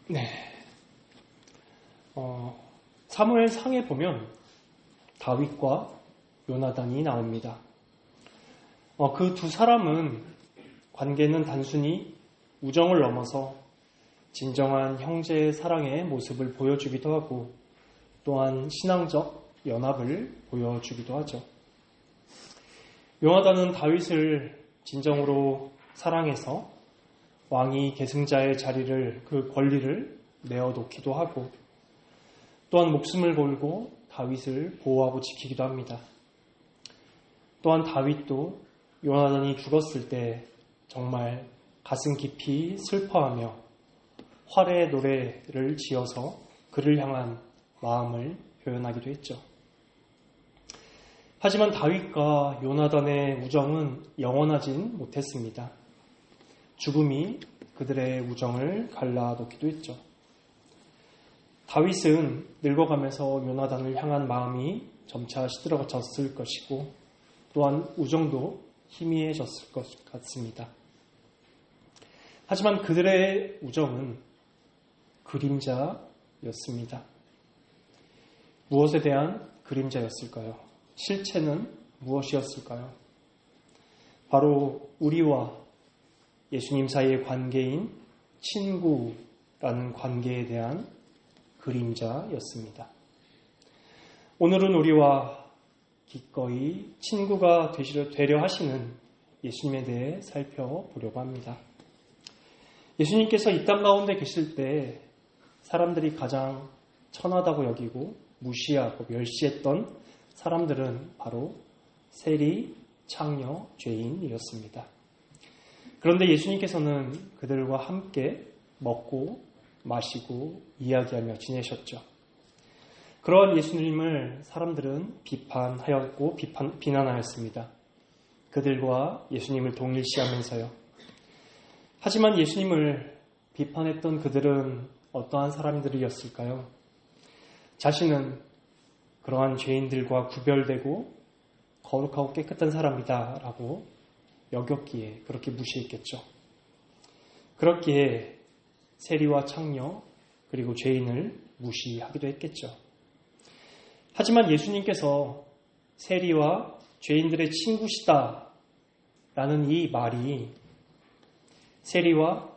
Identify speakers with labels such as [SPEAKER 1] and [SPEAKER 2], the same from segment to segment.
[SPEAKER 1] 네. 사무엘상에 보면 다윗과 요나단이 나옵니다. 그 두 사람은 관계는 단순히 우정을 넘어서 진정한 형제의 사랑의 모습을 보여주기도 하고 또한 신앙적 연합을 보여주기도 하죠. 요나단은 다윗을 진정으로 사랑해서 왕이 계승자의 자리를, 그 권리를 내어놓기도 하고 또한 목숨을 걸고 다윗을 보호하고 지키기도 합니다. 또한 다윗도 요나단이 죽었을 때 정말 가슴 깊이 슬퍼하며 활의 노래를 지어서 그를 향한 마음을 표현하기도 했죠. 하지만 다윗과 요나단의 우정은 영원하진 못했습니다. 죽음이 그들의 우정을 갈라놓기도 했죠. 다윗은 늙어가면서 요나단을 향한 마음이 점차 시들어졌을 것이고 또한 우정도 희미해졌을 것 같습니다. 하지만 그들의 우정은 그림자였습니다. 무엇에 대한 그림자였을까요? 실체는 무엇이었을까요? 바로 우리와 예수님 사이의 관계인 친구라는 관계에 대한 그림자였습니다. 오늘은 우리와 기꺼이 친구가 되려 하시는 예수님에 대해 살펴보려고 합니다. 예수님께서 이 땅 가운데 계실 때 사람들이 가장 천하다고 여기고 무시하고 멸시했던 사람들은 바로 세리, 창녀, 죄인이었습니다. 그런데 예수님께서는 그들과 함께 먹고 마시고 이야기하며 지내셨죠. 그러한 예수님을 사람들은 비판하였고 비난하였습니다. 그들과 예수님을 동일시하면서요. 하지만 예수님을 비판했던 그들은 어떠한 사람들이었을까요? 자신은 그러한 죄인들과 구별되고 거룩하고 깨끗한 사람이다 라고 여겼기에 그렇게 무시했겠죠. 그렇기에 세리와 창녀 그리고 죄인을 무시하기도 했겠죠. 하지만 예수님께서 세리와 죄인들의 친구시다 라는 이 말이 세리와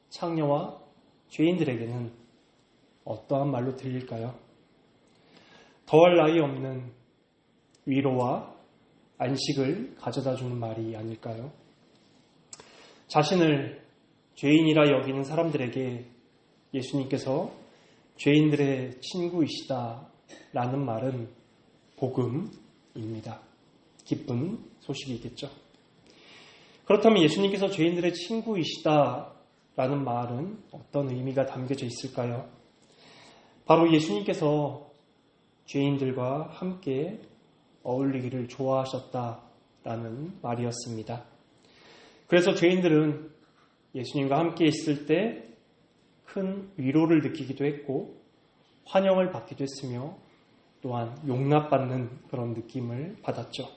[SPEAKER 1] 창녀와 죄인들에게는 어떠한 말로 들릴까요? 더할 나위 없는 위로와 안식을 가져다주는 말이 아닐까요? 자신을 죄인이라 여기는 사람들에게 예수님께서 죄인들의 친구이시다 라는 말은 복음입니다. 기쁜 소식이겠죠. 그렇다면 예수님께서 죄인들의 친구이시다 라는 말은 어떤 의미가 담겨져 있을까요? 바로 예수님께서 죄인들과 함께 어울리기를 좋아하셨다라는 말이었습니다. 그래서 죄인들은 예수님과 함께 있을 때 큰 위로를 느끼기도 했고 환영을 받기도 했으며 또한 용납받는 그런 느낌을 받았죠.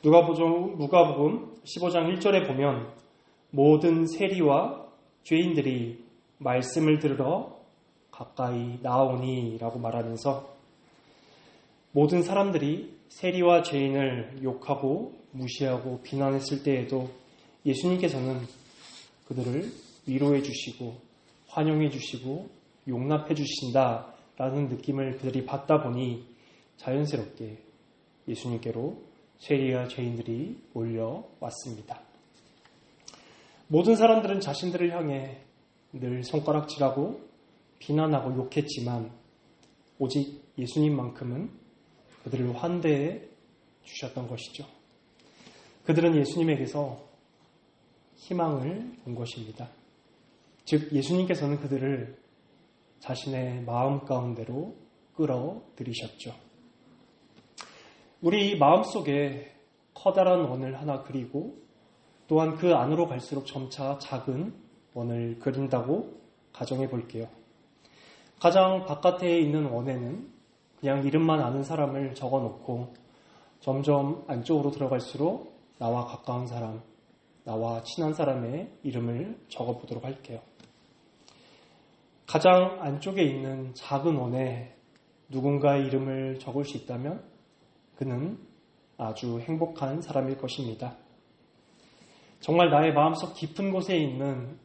[SPEAKER 1] 누가복음 15장 1절에 보면 모든 세리와 죄인들이 말씀을 들으러 가까이 나오니 라고 말하면서 모든 사람들이 세리와 죄인을 욕하고 무시하고 비난했을 때에도 예수님께서는 그들을 위로해 주시고 환영해 주시고 용납해 주신다라는 느낌을 그들이 받다 보니 자연스럽게 예수님께로 세리와 죄인들이 몰려왔습니다. 모든 사람들은 자신들을 향해 늘 손가락질하고 비난하고 욕했지만 오직 예수님만큼은 그들을 환대해 주셨던 것이죠. 그들은 예수님에게서 희망을 본 것입니다. 즉 예수님께서는 그들을 자신의 마음 가운데로 끌어들이셨죠. 우리 마음속에 커다란 원을 하나 그리고 또한 그 안으로 갈수록 점차 작은 원을 그린다고 가정해 볼게요. 가장 바깥에 있는 원에는 그냥 이름만 아는 사람을 적어놓고 점점 안쪽으로 들어갈수록 나와 가까운 사람, 나와 친한 사람의 이름을 적어보도록 할게요. 가장 안쪽에 있는 작은 원에 누군가의 이름을 적을 수 있다면 그는 아주 행복한 사람일 것입니다. 정말 나의 마음속 깊은 곳에 있는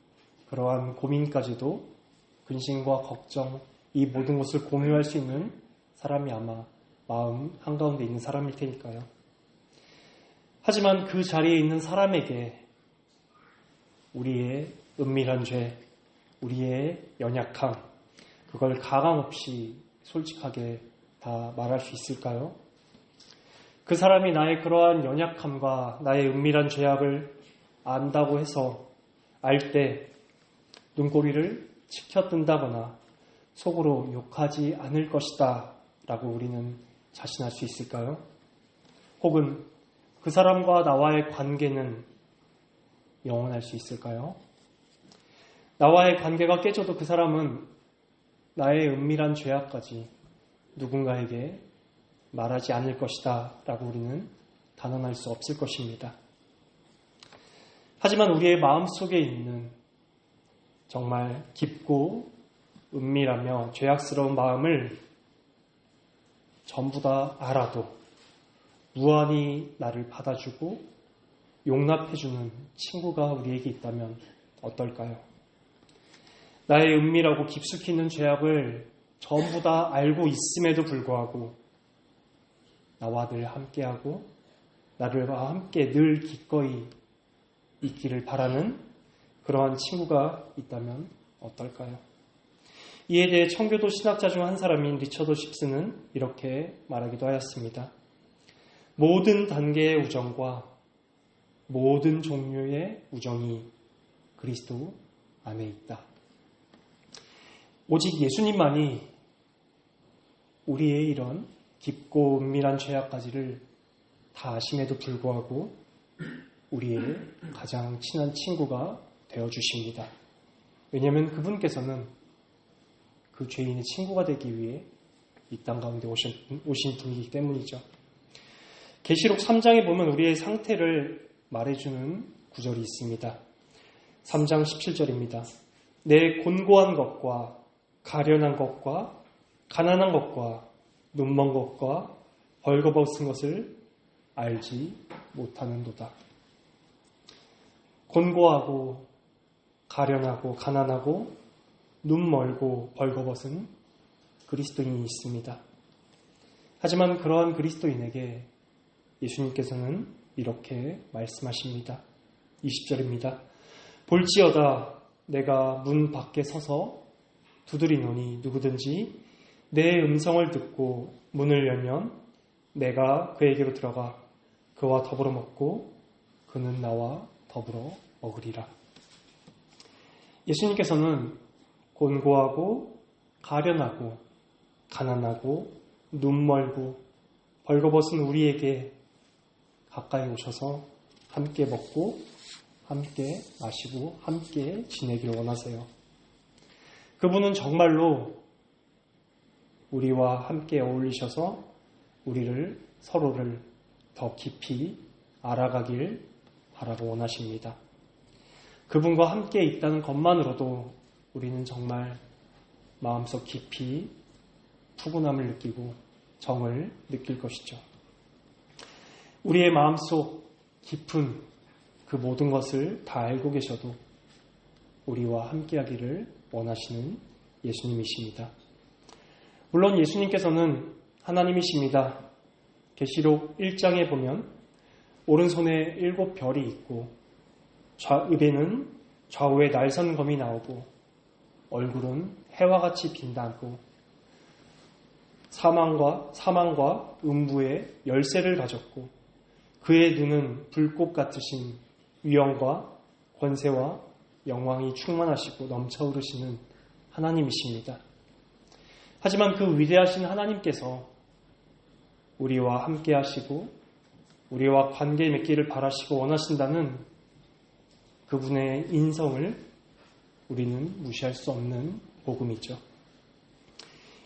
[SPEAKER 1] 그러한 고민까지도 근심과 걱정, 이 모든 것을 공유할 수 있는 사람이 아마 마음 한가운데 있는 사람일 테니까요. 하지만 그 자리에 있는 사람에게 우리의 은밀한 죄, 우리의 연약함, 그걸 가감없이 솔직하게 다 말할 수 있을까요? 그 사람이 나의 그러한 연약함과 나의 은밀한 죄악을 안다고 해서 알 때 눈꼬리를 치켜뜬다거나 속으로 욕하지 않을 것이다 라고 우리는 자신할 수 있을까요? 혹은 그 사람과 나와의 관계는 영원할 수 있을까요? 나와의 관계가 깨져도 그 사람은 나의 은밀한 죄악까지 누군가에게 말하지 않을 것이다 라고 우리는 단언할 수 없을 것입니다. 하지만 우리의 마음속에 있는 정말 깊고 은밀하며 죄악스러운 마음을 전부 다 알아도 무한히 나를 받아주고 용납해주는 친구가 우리에게 있다면 어떨까요? 나의 은밀하고 깊숙이 있는 죄악을 전부 다 알고 있음에도 불구하고 나와 늘 함께하고 나를와 함께 늘 기꺼이 있기를 바라는 그러한 친구가 있다면 어떨까요? 이에 대해 청교도 신학자 중 한 사람인 리처드 십스는 이렇게 말하기도 하였습니다. 모든 단계의 우정과 모든 종류의 우정이 그리스도 안에 있다. 오직 예수님만이 우리의 이런 깊고 은밀한 죄악까지를 다 아심에도 불구하고 우리의 가장 친한 친구가 되어주십니다. 왜냐하면 그분께서는 그 죄인의 친구가 되기 위해 이 땅 가운데 오신 분이기 때문이죠. 계시록 3장에 보면 우리의 상태를 말해주는 구절이 있습니다. 3장 17절입니다. 내 곤고한 것과 가련한 것과 가난한 것과 눈먼 것과 벌거벗은 것을 알지 못하는도다. 곤고하고 가련하고 가난하고 눈 멀고 벌거벗은 그리스도인이 있습니다. 하지만 그러한 그리스도인에게 예수님께서는 이렇게 말씀하십니다. 20절입니다. 볼지어다 내가 문 밖에 서서 두드리노니 누구든지 내 음성을 듣고 문을 열면 내가 그에게로 들어가 그와 더불어 먹고 그는 나와 더불어 먹으리라. 예수님께서는 곤고하고 가련하고 가난하고 눈멀고 벌거벗은 우리에게 가까이 오셔서 함께 먹고 함께 마시고 함께 지내기를 원하세요. 그분은 정말로 우리와 함께 어울리셔서 우리를 서로를 더 깊이 알아가길 바라고 원하십니다. 그분과 함께 있다는 것만으로도 우리는 정말 마음속 깊이 푸근함을 느끼고 정을 느낄 것이죠. 우리의 마음속 깊은 그 모든 것을 다 알고 계셔도 우리와 함께하기를 원하시는 예수님이십니다. 물론 예수님께서는 하나님이십니다. 계시록 1장에 보면 오른손에 7별이 있고 좌입에는 좌우에 날선검이 나오고 얼굴은 해와 같이 빛나고 사망과 음부의 열쇠를 가졌고 그의 눈은 불꽃 같으신 위엄과 권세와 영광이 충만하시고 넘쳐 흐르시는 하나님이십니다. 하지만 그 위대하신 하나님께서 우리와 함께 하시고 우리와 관계 맺기를 바라시고 원하신다는 그분의 인성을 우리는 무시할 수 없는 복음이죠.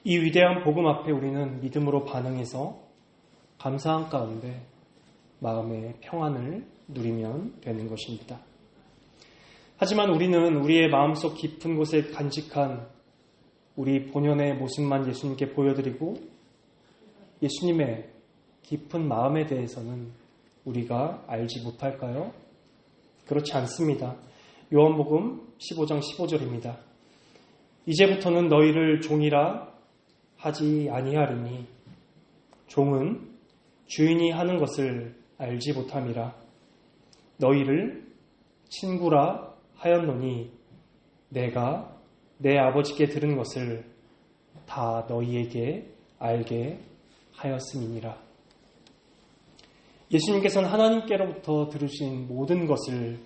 [SPEAKER 1] 이 위대한 복음 앞에 우리는 믿음으로 반응해서 감사한 가운데 마음의 평안을 누리면 되는 것입니다. 하지만 우리는 우리의 마음속 깊은 곳에 간직한 우리 본연의 모습만 예수님께 보여드리고 예수님의 깊은 마음에 대해서는 우리가 알지 못할까요? 그렇지 않습니다. 요한복음 15장 15절입니다. 이제부터는 너희를 종이라 하지 아니하리니 종은 주인이 하는 것을 알지 못함이라. 너희를 친구라 하였노니 내가 내 아버지께 들은 것을 다 너희에게 알게 하였음이니라. 예수님께서는 하나님께로부터 들으신 모든 것을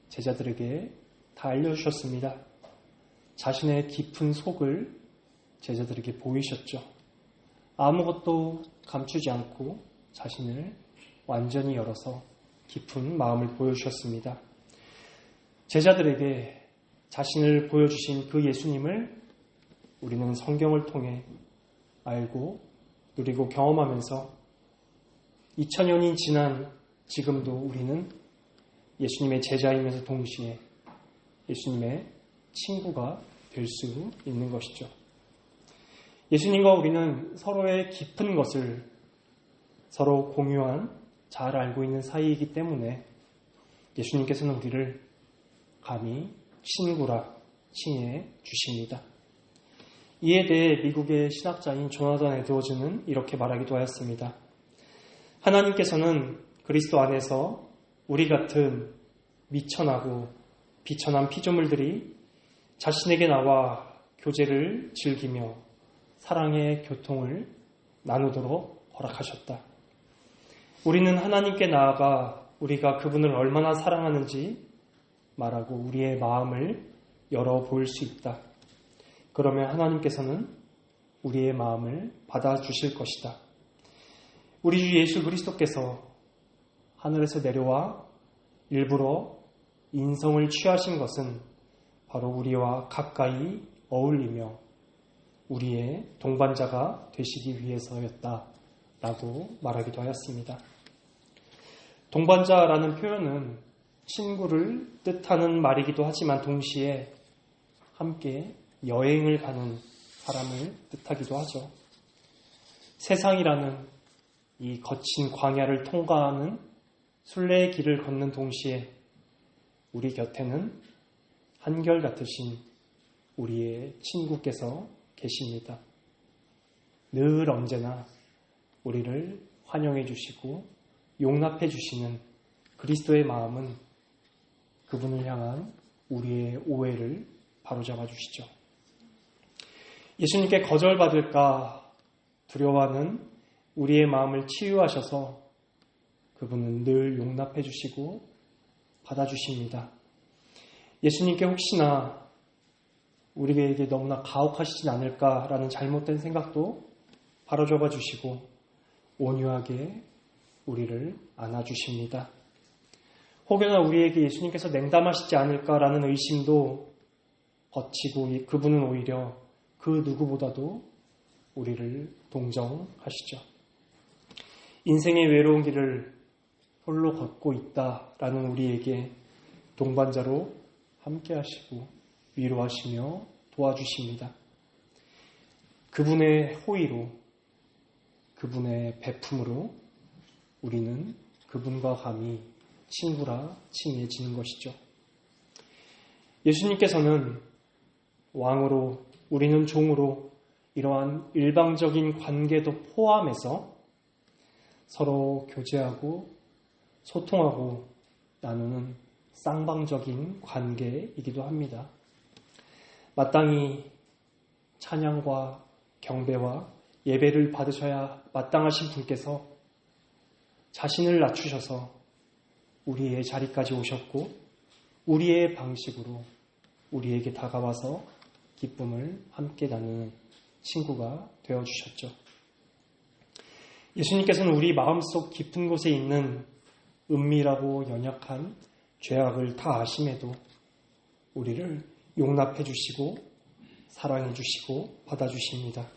[SPEAKER 1] 제자들에게 다 알려주셨습니다. 자신의 깊은 속을 제자들에게 보이셨죠. 아무것도 감추지 않고 자신을 완전히 열어서 깊은 마음을 보여주셨습니다. 제자들에게 자신을 보여주신 그 예수님을 우리는 성경을 통해 알고 누리고 경험하면서 2000년이 지난 지금도 우리는 예수님의 제자이면서 동시에 예수님의 친구가 될 수 있는 것이죠. 예수님과 우리는 서로의 깊은 것을 서로 공유한 잘 알고 있는 사이이기 때문에 예수님께서는 우리를 감히 친구라 칭해 주십니다. 이에 대해 미국의 신학자인 조나단 에드워즈는 이렇게 말하기도 하였습니다. 하나님께서는 그리스도 안에서 우리 같은 미천하고 비천한 피조물들이 자신에게 나와 교제를 즐기며 사랑의 교통을 나누도록 허락하셨다. 우리는 하나님께 나아가 우리가 그분을 얼마나 사랑하는지 말하고 우리의 마음을 열어 보일 수 있다. 그러면 하나님께서는 우리의 마음을 받아주실 것이다. 우리 주 예수 그리스도께서 하늘에서 내려와 일부러 인성을 취하신 것은 바로 우리와 가까이 어울리며 우리의 동반자가 되시기 위해서였다라고 말하기도 하였습니다. 동반자라는 표현은 친구를 뜻하는 말이기도 하지만 동시에 함께 여행을 가는 사람을 뜻하기도 하죠. 세상이라는 이 거친 광야를 통과하는 순례의 길을 걷는 동시에 우리 곁에는 한결같으신 우리의 친구께서 계십니다. 늘 언제나 우리를 환영해 주시고 용납해 주시는 그리스도의 마음은 그분을 향한 우리의 오해를 바로잡아 주시죠. 예수님께 거절받을까 두려워하는 우리의 마음을 치유하셔서 그분은 늘 용납해 주시고 받아주십니다. 예수님께 혹시나 우리에게 너무나 가혹하시진 않을까라는 잘못된 생각도 바로잡아 주시고 온유하게 우리를 안아주십니다. 혹여나 우리에게 예수님께서 냉담하시지 않을까라는 의심도 거치고 그분은 오히려 그 누구보다도 우리를 동정하시죠. 인생의 외로운 길을 홀로 걷고 있다라는 우리에게 동반자로 함께 하시고 위로하시며 도와주십니다. 그분의 호의로 그분의 베품으로 우리는 그분과 감히 친구라 칭해지는 것이죠. 예수님께서는 왕으로 우리는 종으로 이러한 일방적인 관계도 포함해서 서로 교제하고 소통하고 나누는 쌍방적인 관계이기도 합니다. 마땅히 찬양과 경배와 예배를 받으셔야 마땅하신 분께서 자신을 낮추셔서 우리의 자리까지 오셨고 우리의 방식으로 우리에게 다가와서 기쁨을 함께 나누는 친구가 되어주셨죠. 예수님께서는 우리 마음속 깊은 곳에 있는 은밀하고 연약한 죄악을 다 아심에도 우리를 용납해 주시고 사랑해 주시고 받아주십니다.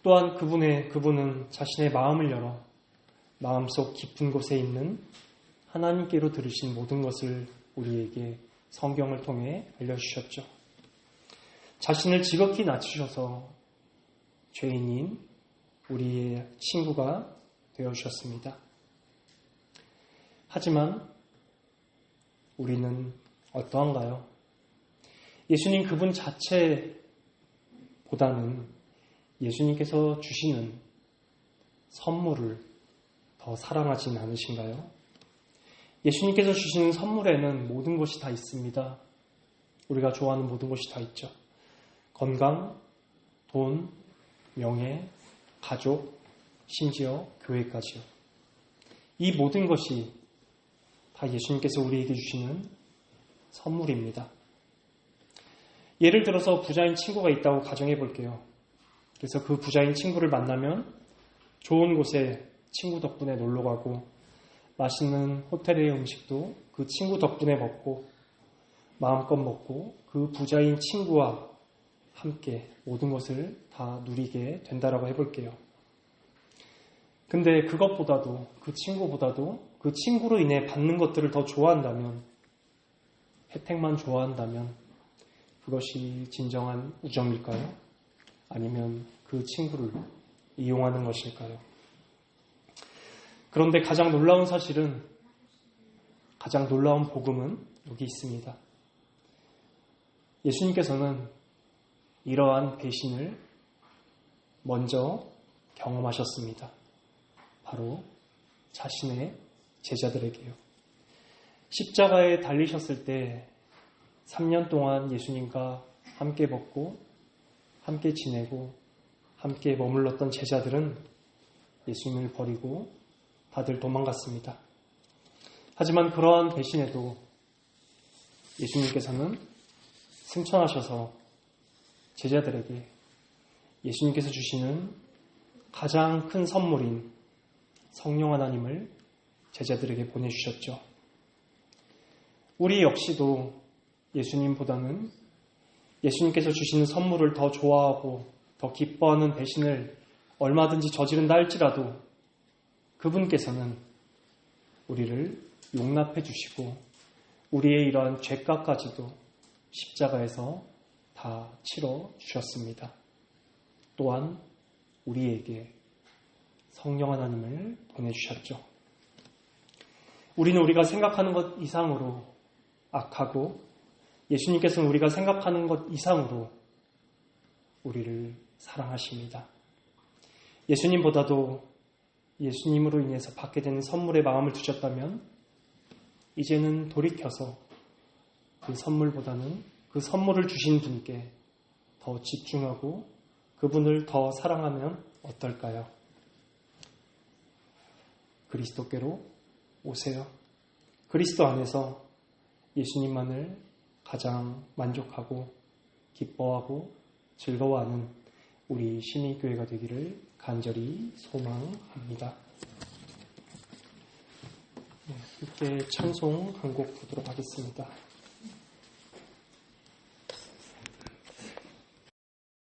[SPEAKER 1] 또한 그분은 자신의 마음을 열어 마음속 깊은 곳에 있는 하나님께로 들으신 모든 것을 우리에게 성경을 통해 알려주셨죠. 자신을 지극히 낮추셔서 죄인인 우리의 친구가 되어주셨습니다. 하지만 우리는 어떠한가요? 예수님 그분 자체보다는 예수님께서 주시는 선물을 더 사랑하진 않으신가요? 예수님께서 주시는 선물에는 모든 것이 다 있습니다. 우리가 좋아하는 모든 것이 다 있죠. 건강, 돈, 명예, 가족, 심지어 교회까지요. 이 모든 것이 다 예수님께서 우리에게 주시는 선물입니다. 예를 들어서 부자인 친구가 있다고 가정해 볼게요. 그래서 그 부자인 친구를 만나면 좋은 곳에 친구 덕분에 놀러 가고 맛있는 호텔의 음식도 그 친구 덕분에 먹고 마음껏 먹고 그 부자인 친구와 함께 모든 것을 다 누리게 된다라고 해볼게요. 근데 그것보다도 그 친구보다도 그 친구로 인해 받는 것들을 더 좋아한다면 혜택만 좋아한다면 그것이 진정한 우정일까요? 아니면 그 친구를 이용하는 것일까요? 그런데 가장 놀라운 사실은 가장 놀라운 복음은 여기 있습니다. 예수님께서는 이러한 배신을 먼저 경험하셨습니다. 바로 자신의 제자들에게요. 십자가에 달리셨을 때 3년 동안 예수님과 함께 먹고 함께 지내고 함께 머물렀던 제자들은 예수님을 버리고 다들 도망갔습니다. 하지만 그러한 배신에도 예수님께서는 승천하셔서 제자들에게 예수님께서 주시는 가장 큰 선물인 성령 하나님을 제자들에게 보내주셨죠. 우리 역시도 예수님보다는 예수님께서 주시는 선물을 더 좋아하고 더 기뻐하는 배신을 얼마든지 저지른다 할지라도 그분께서는 우리를 용납해 주시고 우리의 이러한 죄값까지도 십자가에서 다 치러 주셨습니다. 또한 우리에게 성령 하나님을 보내주셨죠. 우리는 우리가 생각하는 것 이상으로 악하고 예수님께서는 우리가 생각하는 것 이상으로 우리를 사랑하십니다. 예수님보다도 예수님으로 인해서 받게 되는 선물에 마음을 두셨다면 이제는 돌이켜서 그 선물보다는 그 선물을 주신 분께 더 집중하고 그분을 더 사랑하면 어떨까요? 그리스도께로 오세요. 그리스도 안에서 예수님만을 가장 만족하고 기뻐하고 즐거워하는 우리 시민교회가 되기를 간절히 소망합니다. 함께 찬송 한 곡 부르도록 하겠습니다.